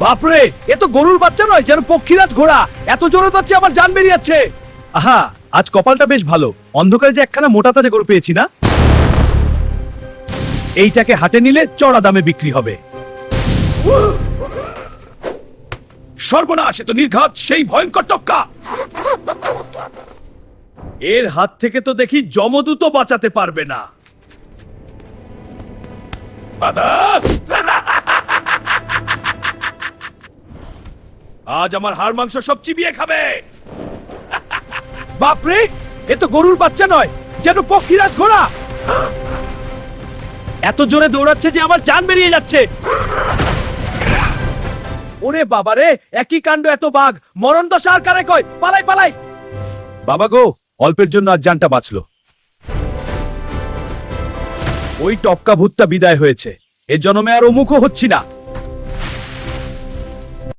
বাপরে, এ তো গরুর বাচ্চা নয়, যেন পক্ষীরাজ ঘোড়া। এত জোরে যাচ্ছে আমার জান বেরিয়ে যাচ্ছে। আহা, আজ কপালটা বেশ ভালো, অন্ধকারে যে একখানা মোটা তাজা গরু পেয়েছি না। এইটাকে হাটে নিলে চড়া দামে বিক্রি হবে। সর্বনাশ, এ তো নির্ঘাত সেই ভয়ঙ্কর টক্কা। এর হাত থেকে তো দেখি যমদূতও বাঁচাতে পারবে না। আজ আমার হাড় মাংস সব চিবিয়ে খাবে। বাপরে, এ তো গরুর বাচ্চা নয়, যেন পক্ষীরাজ ঘোড়া। এত জোরে দৌড়াচ্ছে যে আমার জান বেরিয়ে যাচ্ছে। ওরে বাবারে, একই কাণ্ড, এত বাঘ, মরণ দশা আর কারে কয়। পালাই পালাই। বাবা গো, অল্পের জন্য আজ জানটা বাঁচলো। ওই টপকা ভূতটা বিদায় হয়েছে, এ জন্মে আর অমুখও হচ্ছি না।